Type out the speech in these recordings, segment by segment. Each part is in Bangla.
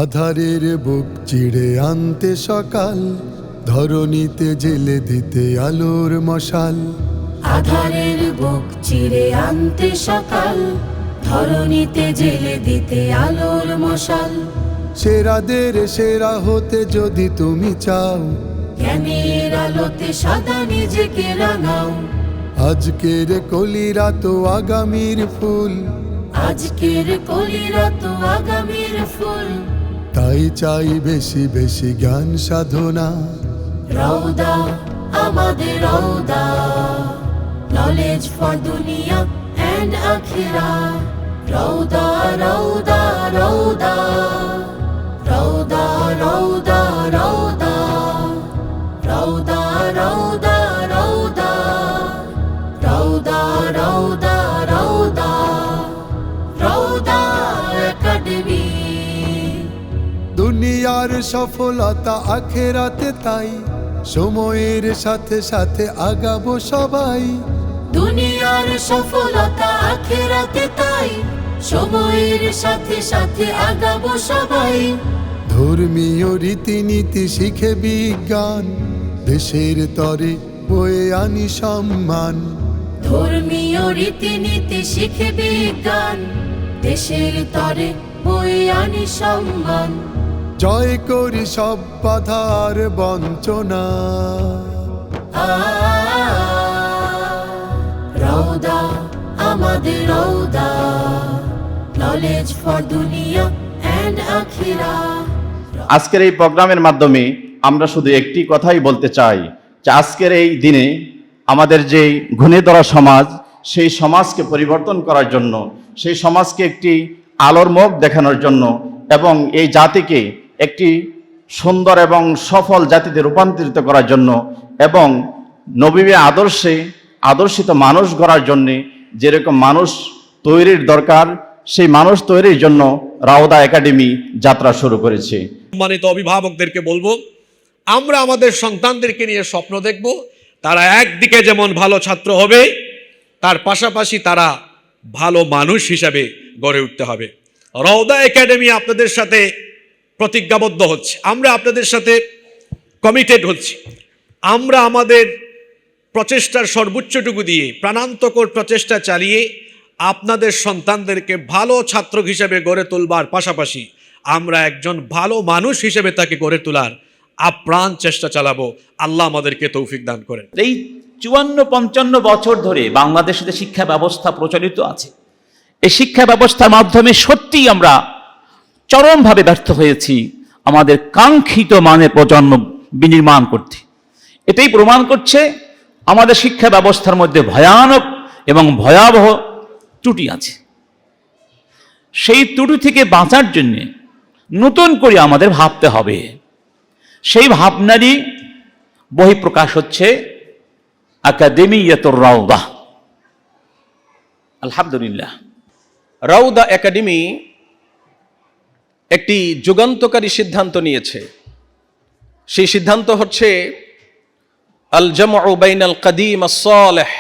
আধারের বুক চিড়ে আনতে সকাল, ধরণীতে জেলে দিতে আলোর মশাল। আধারের বুক চিরে আনতে সকাল, ধরণীতে জেলে দিতে আলোর মশাল। সেরাদের সেরা হতে যদি তুমি চাও, জ্ঞানের আলোতে সদা নিজেকে রাঙাও। আজকের কলিরা তো আগামীর ফুল, আজকের কলিরা তো আগামীর ফুল। তাই চাই বেশি বেশি জ্ঞান সাধনা। রওদা আমাদের রওদা, নলেজ ফর দুনিয়া এন্ড আখিরা। রওদা রওদা রওদা, রওদা রওদা রওদা, রওদা রওদা রওদা, রওদা রওদা রওদা, রওদা একাডেমি। দুনিয়ার সফলতা আখেরাতে তাই, সময়ের সাথে সাথে আগাবো সবাই। দুনিয়ার সফলতা আখিরাতে তাই, সময়ের সাথে সাথে আগাবো সবাই। ধর্মীয় রীতিনীতি শিখে বিজ্ঞান, দেশের তরে বয়ে আনি সম্মান। ধর্মীয় রীতিনীতি শিখে বিজ্ঞান, দেশের তরে বয়ে আনি সম্মান। জয় করি সব বাধার বঞ্চনা। রওদা আমাদের রওদা, নলেজ ফর দুনিয়া এন্ড আখিরা। আজকের এই প্রোগ্রামের মাধ্যমে আমরা শুধু একটি কথাই বলতে চাই যে আজকের এই দিনে আমাদের যে ঘুণে ধরা সমাজ, সেই সমাজকে পরিবর্তন করার জন্য, সেই সমাজকে একটি আলোর মুখ দেখানোর জন্য এবং এই জাতিকে একটি সুন্দর এবং সফল জাতিতে রূপান্তরিত করার জন্য এবং নবীর আদর্শে আদর্শিত মানুষ গড়ার জন্যে যেরকম মানুষ তৈরির দরকার, সেই মানুষ তৈরির জন্য রাওদা একাডেমি যাত্রা শুরু করেছে। সম্মানিত অভিভাবকদেরকে বলবো, আমরা আমাদের সন্তানদেরকে নিয়ে স্বপ্ন দেখব। তারা একদিকে যেমন ভালো ছাত্র হবে, তার পাশাপাশি তারা ভালো মানুষ হিসাবে গড়ে উঠতে হবে। রাওদা একাডেমি আপনাদের সাথে প্রতিজ্ঞাবদ্ধ হচ্ছে, আমরা আপনাদের সাথে কমিটেড হচ্ছি। আমরা আমাদের প্রচেষ্টার সর্বোচ্চটুকু দিয়ে, প্রাণান্তকর প্রচেষ্টা চালিয়ে আপনাদের সন্তানদেরকে ভালো ছাত্র হিসেবে গড়ে তোলবার পাশাপাশি আমরা একজন ভালো মানুষ হিসেবে তাকে গড়ে তোলার আপ্রাণ চেষ্টা চালাবো। আল্লাহ আমাদেরকে তৌফিক দান করেন। এই 54-55 বছর ধরে বাংলাদেশের শিক্ষা ব্যবস্থা প্রচলিত আছে। এই শিক্ষা ব্যবস্থার মাধ্যমে সত্যিই আমরা চরমভাবে ব্যর্থ হয়েছি আমাদের কাঙ্ক্ষিত মানের প্রজন্ম বিনির্মাণ করতে। এটাই প্রমাণ করছে আমাদের শিক্ষা ব্যবস্থার মধ্যে ভয়ানক এবং ভয়াবহ ত্রুটি আছে। সেই ত্রুটি থেকে বাঁচার জন্য নতুন করে আমাদের ভাবতে হবে। সেই ভাবনারই বহিঃপ্রকাশ হচ্ছে আকাদেমিয়াতুর রাওদা। আলহামদুলিল্লাহ, রাওদা একাডেমি একটি যুগান্তকারী সিদ্ধান্ত নিয়েছে। সেই সিদ্ধান্ত হচ্ছে আল জামউ বাইনাল কাদিম আস-সালিহ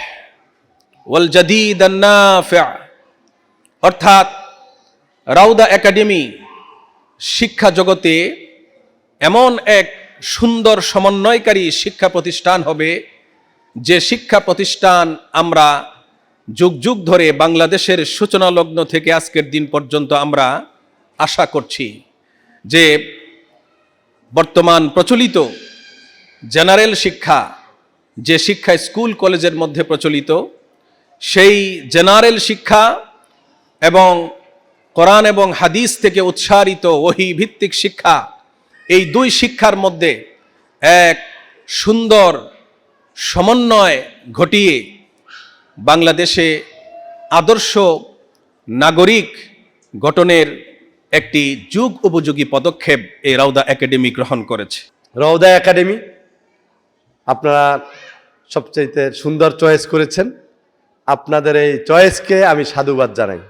ওয়াল জাদীদ আন-নাফি'। অর্থাৎ রাওদা একাডেমি শিক্ষা জগতে এমন এক সুন্দর সমন্বয়কারী শিক্ষা প্রতিষ্ঠান হবে, যে শিক্ষা প্রতিষ্ঠান আমরা যুগ যুগ ধরে বাংলাদেশের সূচনা লগ্ন থেকে আজকের দিন পর্যন্ত আমরা আশা করছি যে বর্তমান প্রচলিত জেনারেল শিক্ষা, যে শিক্ষা স্কুল কলেজের মধ্যে প্রচলিত, সেই জেনারেল শিক্ষা এবং কোরআন এবং হাদিস থেকে উৎসারিত ওহী ভিত্তিক শিক্ষা, এই দুই শিক্ষার মধ্যে এক সুন্দর সমন্বয় ঘটিয়ে বাংলাদেশে আদর্শ নাগরিক গঠনের একটি যুগ উপযোগী পদক্ষেপ এই রাওদা একাডেমি গ্রহণ করেছে। রাওদা একাডেমি আপনারা সবচেয়ে সুন্দর চয়েস করেছেন। আপনাদের এই চয়েসকে আমি সাধুবাদ জানাই।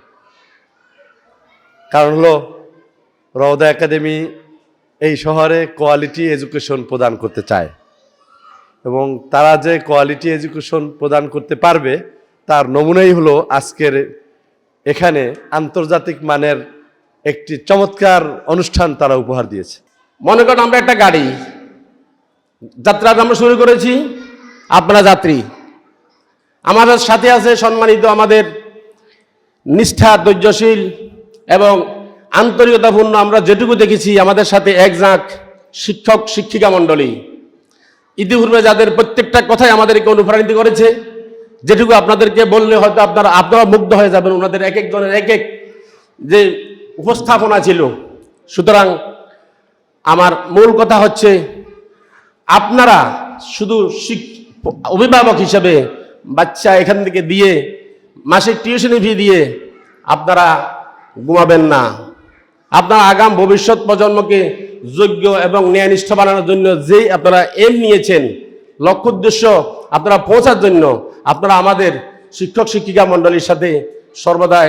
কারণ হলো রাওদা একাডেমি এই শহরে কোয়ালিটি এডুকেশন প্রদান করতে চায় এবং তারা যে কোয়ালিটি এডুকেশন প্রদান করতে পারবে তার নমুনাই হলো আজকের এখানে আন্তর্জাতিক মানের একটি চমৎকার অনুষ্ঠান তারা উপহার দিয়েছে। মনে করেন আমরা একটা গাড়ি যাত্রা আমরা শুরু করেছি, আপনারা যাত্রী, আমাদের সাথে আছে সম্মানিত আমাদের নিষ্ঠা, ধৈর্যশীল এবং আন্তরিকতাপূর্ণ আমরা যেটুকু দেখেছি আমাদের সাথে একজাক শিক্ষক শিক্ষিকা মণ্ডলী, ইতিপূর্বে যাদের প্রত্যেকটা কথাই আমাদেরকে অনুপ্রাণিত করেছে, যেটুকু আপনাদেরকে বললে হয়তো আপনারা মুগ্ধ হয়ে যাবেন, ওনাদের এক একজনের এক এক যে উপস্থাপনা ছিল। সুতরাং আমার মূল কথা হচ্ছে, আপনারা শুধু অভিভাবক হিসেবে বাচ্চা এখান থেকে দিয়ে মাসিক টিউশনি ফি দিয়ে আপনারা ঘুমাবেন না। আপনারা আগাম ভবিষ্যৎ প্রজন্মকে যোগ্য এবং ন্যায়নিষ্ঠ বানানোর জন্য যেই আপনারা এম নিয়েছেন, লক্ষ্য উদ্দেশ্য আপনারা পৌঁছার জন্য আপনারা আমাদের শিক্ষক শিক্ষিকা মণ্ডলীর সাথে সর্বদাই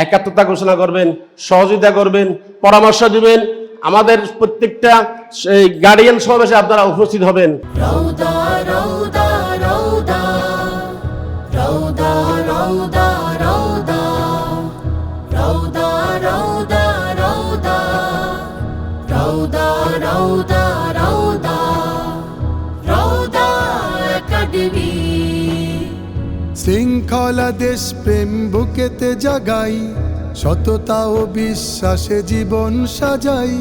একাত্মতা ঘোষণা করবেন, সহযোগিতা করবেন, পরামর্শ দিবেন। আমাদের প্রত্যেকটা গার্ডিয়ান সমাবেশে আপনারা উপস্থিত হবেন। রৌদা রৌদা রৌদা রৌদা রৌদা রৌদা রৌদা রৌদা রৌদা রৌদা রৌদা রৌদা রৌদা একাডেমি। শৃঙ্খলা দেশ প্রেম বুকেতে জাগাই, সততা ও বিশ্বাসে জীবন সাজাই।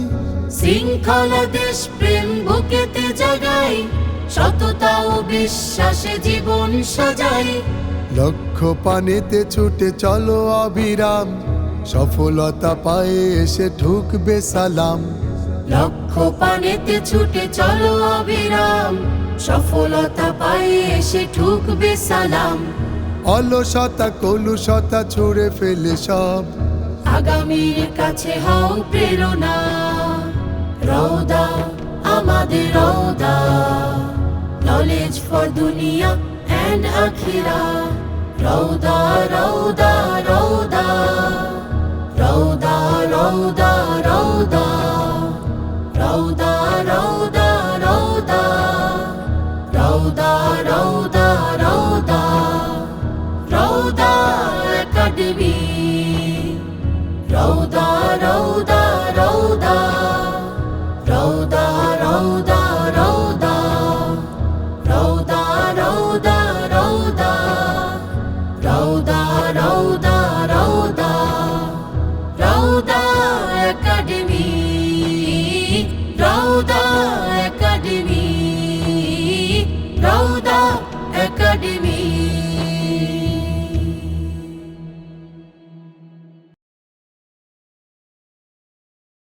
শৃঙ্খলা দেশ প্রেম বুকেতে জাগাই, সততা ও বিশ্বাসে জীবন সাজাই। লক্ষ্য পানেতে ছুটে চলো অবিরাম, সফলতা পায়ে এসে ঢুকবে সালাম। লক্ষ্য পানেতে ছুটে চলো অবিরাম, সফলতা পায়ে এসে ঠুকবে সালাম। অলসতা কলুষতা ছুঁড়ে ফেলে সব, আগামীর কাছে হও প্রেরণা। রৌদা আমাদের রৌদা, নলেজ ফর দুনিয়া এন্ড আখিরা। রৌদা রৌদা রৌদা রৌদা রৌদা রৌদা রৌদা রৌদা রৌদা রৌদা রৌদা রৌদা রৌদা একাডেমি। রৌদা রৌদা রৌদা রৌদা রৌদা রৌদা রৌদা রৌদা রৌদা রৌদা রৌদা রৌদা রৌদা একাডেমি। রৌদা একাডেমি, রৌদা একাডেমি।